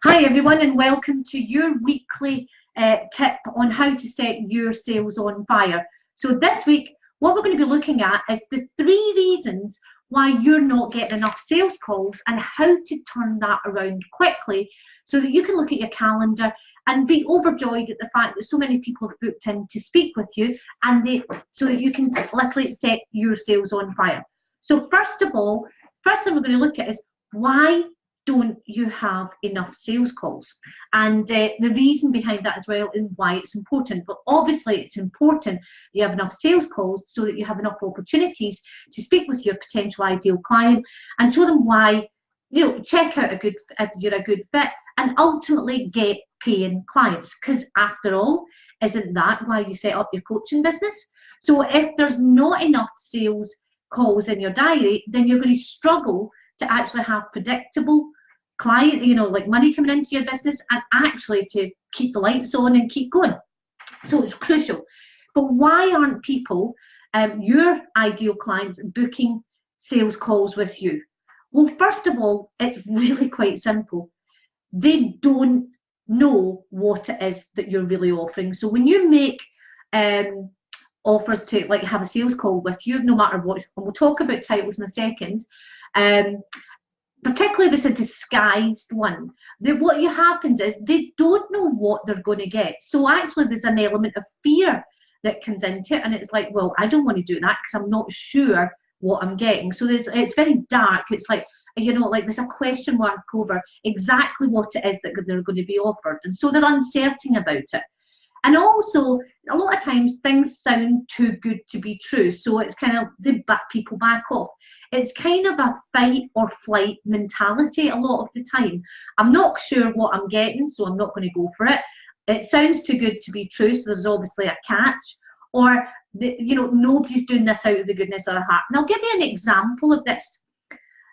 Hi everyone, and welcome to your weekly tip on how to set your sales on fire. So this week, what we're going to be looking at is the 3 reasons why you're not getting enough sales calls and how to turn that around quickly so that you can look at your calendar and be overjoyed at the fact that so many people have booked in to speak with you, and so that you can literally set your sales on fire. So first of all, first thing we're going to look at is why don't you have enough sales calls, and the reason behind that as well, and why it's important. But obviously it's important you have enough sales calls so that you have enough opportunities to speak with your potential ideal client and show them why, check out if you're a good fit, and ultimately get paying clients, because after all, isn't that why you set up your coaching business? So if there's not enough sales calls in your diary, then you're going to struggle to actually have predictable client, like money coming into your business, and actually to keep the lights on and keep going. So it's crucial. But why aren't people, your ideal clients, booking sales calls with you? Well, first of all, it's really quite simple. They don't know what it is that you're really offering. So when you make offers to have a sales call with you, no matter what, and we'll talk about titles in a second, particularly if it's a disguised one, what happens is they don't know what they're going to get. So actually there's an element of fear that comes into it, and it's like, well, I don't want to do that because I'm not sure what I'm getting. So it's very dark. It's like, there's a question mark over exactly what it is that they're going to be offered, and so they're uncertain about it. And also, a lot of times things sound too good to be true, so it's kind of, they back people back off. It's kind of a fight or flight mentality a lot of the time. I'm not sure what I'm getting, so I'm not going to go for it. It sounds too good to be true, so there's obviously a catch. Or, nobody's doing this out of the goodness of their heart. And I'll give you an example of this.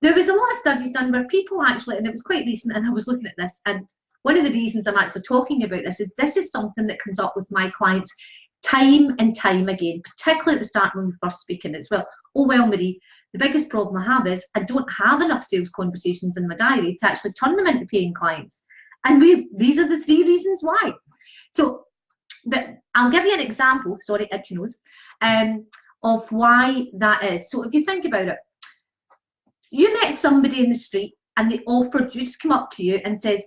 There was a lot of studies done where people actually, and it was quite recent, and I was looking at this, and one of the reasons I'm actually talking about this is something that comes up with my clients time and time again, particularly at the start when we first speaking as well. Oh, well, Marie, the biggest problem I have is I don't have enough sales conversations in my diary to actually turn them into paying clients. And these are the 3 reasons why. So, but I'll give you an example, sorry, itchy nose, of why that is. So if you think about it, you met somebody in the street and they offered you, just come up to you and says,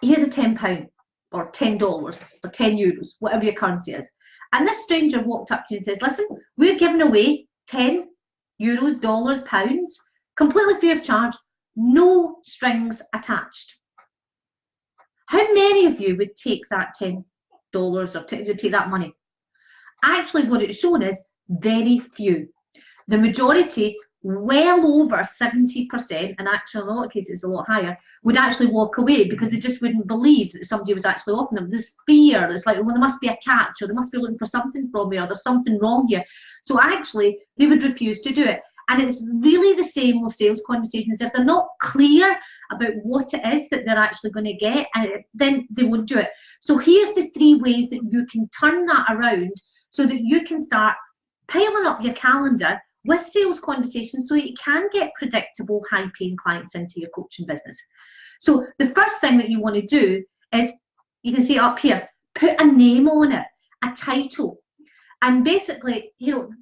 here's a £10 or $10 or €10, whatever your currency is. And this stranger walked up to you and says, listen, we're giving away €10, dollars, pounds, completely free of charge, no strings attached. How many of you would take that $10 or take that money? Actually, what it's shown is very few. The majority, well over 70%, and actually in a lot of cases a lot higher, would actually walk away because they just wouldn't believe that somebody was actually offering them. There's fear. It's like, well, there must be a catch, or they must be looking for something from me, or there's something wrong here. So actually, they would refuse to do it. And it's really the same with sales conversations. If they're not clear about what it is that they're actually going to get, then they won't do it. So here's the 3 ways that you can turn that around so that you can start piling up your calendar with sales conversations so you can get predictable, high-paying clients into your coaching business. So the first thing that you want to do is, you can see up here, put a name on it, a title. And basically,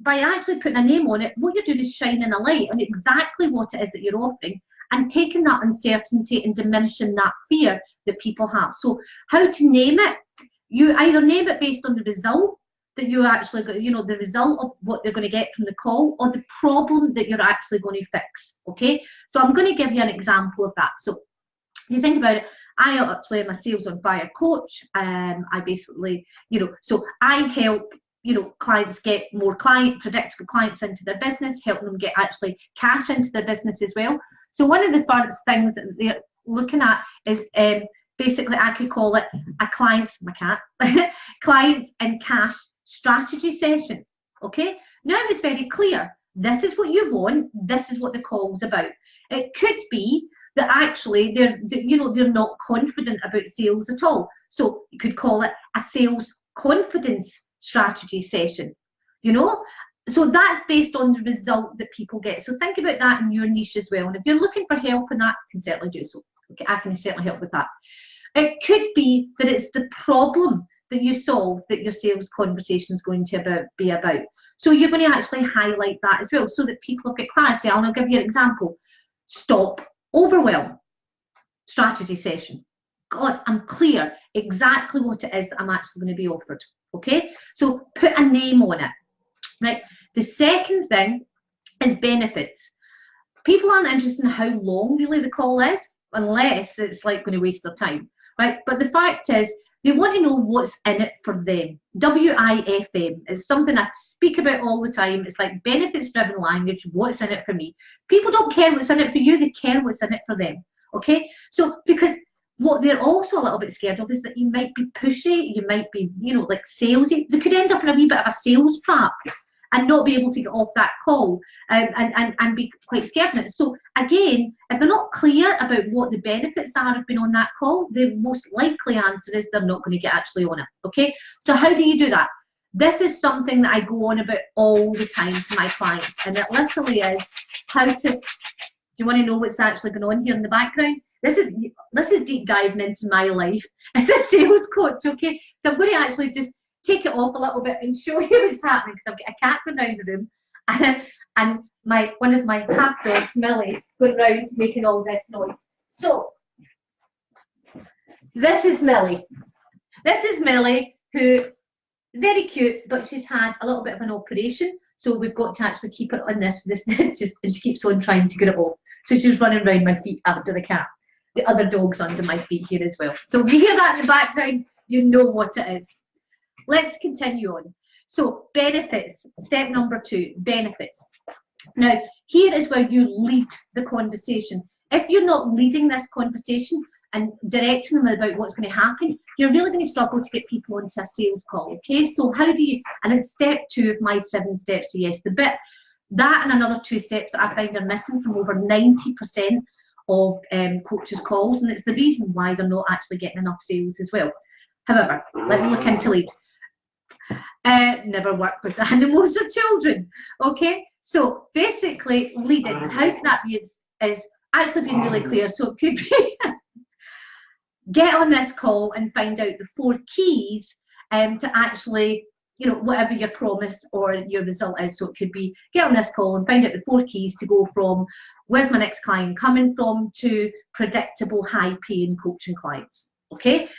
by actually putting a name on it, what you're doing is shining a light on exactly what it is that you're offering and taking that uncertainty and diminishing that fear that people have. So how to name it? You either name it based on the result that you actually got, the result of what they're going to get from the call, or the problem that you're actually going to fix. Okay, so I'm going to give you an example of that. So you think about it, I actually am a sales on fire coach. I basically, so I help clients get more predictable clients into their business, helping them get actually cash into their business as well. So one of the first things that they're looking at is basically, I could call it a clients and cash strategy session. Okay, now it's very clear. This is what you want. This is what the call's about. It could be that actually they're not confident about sales at all. So you could call it a sales confidence strategy session. So that's based on the result that people get. So think about that in your niche as well. And if you're looking for help in that, you can certainly do so. Okay, I can certainly help with that. It could be that it's the problem that you solve that your sales conversation is going to be about. So you're going to actually highlight that as well so that people have got clarity. And I'll give you an example. Stop overwhelm. Strategy session. God, I'm clear exactly what it is I'm actually going to be offered. Okay, so put a name on it. Right. The second thing is benefits. People aren't interested in how long really the call is, unless it's like going to waste their time. Right. But the fact is, they want to know what's in it for them. WIFM is something I speak about all the time. It's like benefits-driven language. What's in it for me? People don't care what's in it for you. They care what's in it for them. Okay? So, because what they're also a little bit scared of is that you might be pushy, you might be, you know, like salesy. They could end up in a wee bit of a sales trap and not be able to get off that call and be quite scared of it. So again, if they're not clear about what the benefits are of being on that call, the most likely answer is they're not going to get actually on it. Okay, so how do you do that? This is something that I go on about all the time to my clients, and it literally is how to. Do you want to know what's actually going on here in the background? This is deep diving into my life as a sales coach. Okay, so I'm going to actually just take it off a little bit and show you what's happening, because I've got a cat going round the room and one of my half dogs, Millie, going round making all this noise. So this is Millie. This is Millie, who very cute, but she's had a little bit of an operation, so we've got to actually keep her on this stitches, and she keeps on trying to get it off. So she's running around my feet after the cat. The other dog's under my feet here as well. So if you hear that in the background, you know what it is. Let's continue on. So benefits, step number 2, benefits. Now, here is where you lead the conversation. If you're not leading this conversation and directing them about what's going to happen, you're really going to struggle to get people onto a sales call, okay? So how do you, and it's step 2 of my 7 steps to yes, the bit, that and another 2 steps that I find are missing from over 90% of coaches' calls, and it's the reason why they're not actually getting enough sales as well. However, let me look into lead. Never work with animals or children. Okay, so basically leading, how can that be, is actually being really clear. So it could be get on this call and find out the 4 keys to actually, you know, whatever your promise or your result is. So it could be get on this call and find out the 4 keys to go from where's my next client coming from to predictable high paying coaching clients. Okay,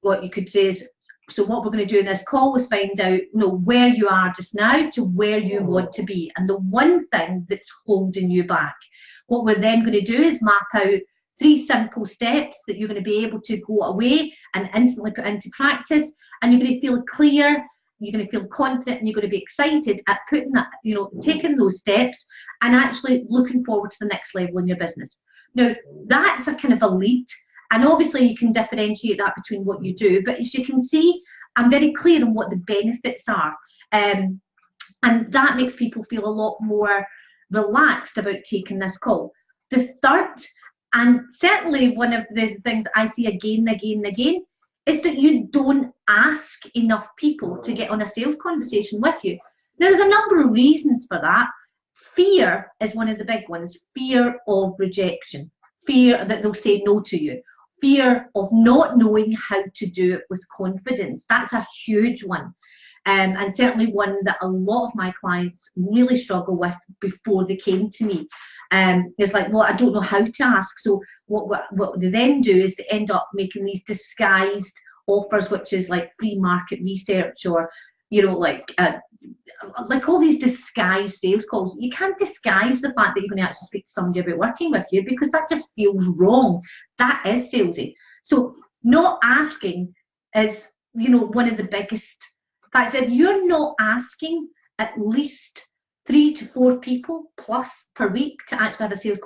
what you could say is, so what we're going to do in this call is find out, you know, where you are just now to where you want to be, and the one thing that's holding you back. What we're then going to do is map out 3 simple steps that you're going to be able to go away and instantly put into practice, and you're going to feel clear, you're going to feel confident, and you're going to be excited at putting that, you know, taking those steps and actually looking forward to the next level in your business. Now, that's a kind of a lead. And obviously you can differentiate that between what you do, but as you can see, I'm very clear on what the benefits are. And that makes people feel a lot more relaxed about taking this call. The third, and certainly one of the things I see again and again and again, is that you don't ask enough people to get on a sales conversation with you. Now, there's a number of reasons for that. Fear is one of the big ones. Fear of rejection. Fear that they'll say no to you. Fear of not knowing how to do it with confidence. That's a huge one. And certainly one that a lot of my clients really struggle with before they came to me. It's like, well, I don't know how to ask. So what they then do is they end up making these disguised offers, which is like free market research, or, you know, like all these disguised sales calls. You can't disguise the fact that you're going to actually speak to somebody about working with you, because that just feels wrong. That is salesy. So not asking is, you know, one of the biggest facts. If you're not asking at least 3 to 4 people plus per week to actually have a sales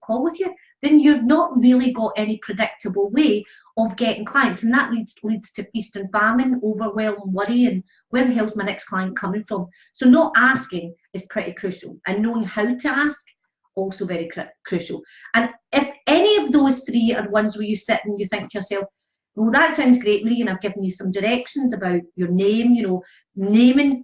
call with you, then you've not really got any predictable way of getting clients, and that leads to feast and famine, overwhelm, worry, and where the hell's my next client coming from? So not asking is pretty crucial, and knowing how to ask, also very crucial. And if any of those 3 are ones where you sit and you think to yourself, well, that sounds great, Marie, and I've given you some directions about your name, you know, naming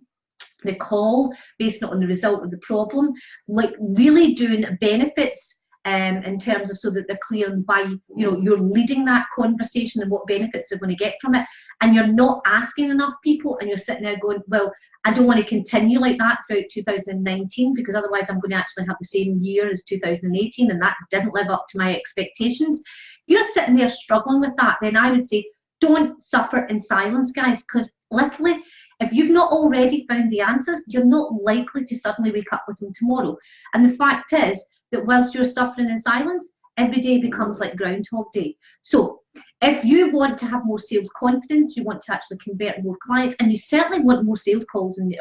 the call based on the result of the problem, like really doing benefits in terms of so that they're clear on why, you know, you're leading that conversation and what benefits they're going to get from it. And you're not asking enough people, and you're sitting there going, well, I don't want to continue like that throughout 2019 because otherwise I'm going to actually have the same year as 2018, and that didn't live up to my expectations. If you're sitting there struggling with that, then I would say don't suffer in silence, guys, because literally, if you've not already found the answers, you're not likely to suddenly wake up with them tomorrow. And the fact is that whilst you're suffering in silence, every day becomes like Groundhog Day. So if you want to have more sales confidence, you want to actually convert more clients, and you certainly want more sales calls in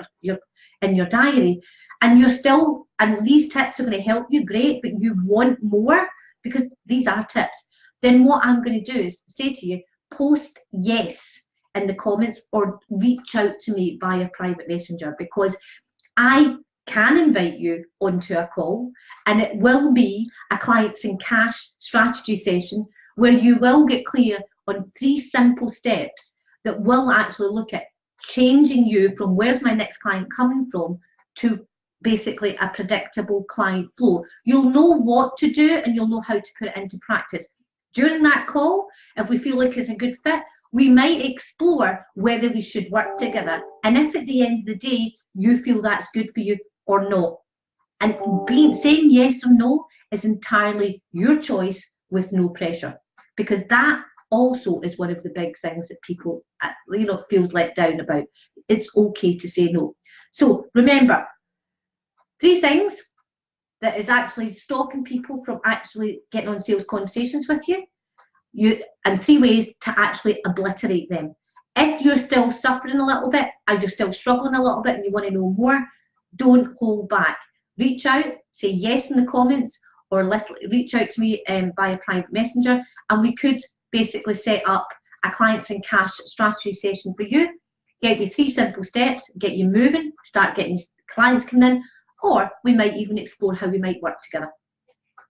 your diary, and you're still, and these tips are going to help you, great, but you want more, because these are tips, then what I'm going to do is say to you, post yes in the comments or reach out to me via private messenger, because I can invite you onto a call, and it will be a clients in cash strategy session where you will get clear on 3 simple steps that will actually look at changing you from where's my next client coming from to basically a predictable client flow. You'll know what to do and you'll know how to put it into practice. During that call, if we feel like it's a good fit, we might explore whether we should work together. And if at the end of the day, you feel that's good for you or not. And saying yes or no is entirely your choice with no pressure. Because that also is one of the big things that people, you know, feels let down about. It's okay to say no. So remember, 3 things that is actually stopping people from actually getting on sales conversations with you, and 3 ways to actually obliterate them. If you're still suffering a little bit, and you're still struggling a little bit, and you want to know more, don't hold back. Reach out, say yes in the comments, or reach out to me via private messenger, and we could basically set up a clients in cash strategy session for you, get you 3 simple steps, get you moving, start getting clients coming in, or we might even explore how we might work together.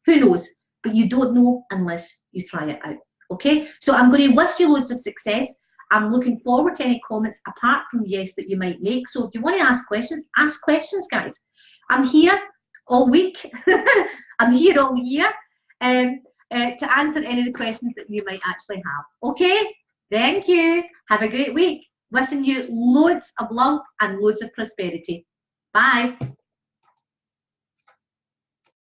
Who knows? But you don't know unless you try it out. Okay, so I'm going to wish you loads of success. I'm looking forward to any comments apart from yes that you might make. So if you want to ask questions, guys. I'm here all week. I'm here all year to answer any of the questions that you might actually have. Okay, thank you. Have a great week. Wishing you loads of love and loads of prosperity. Bye.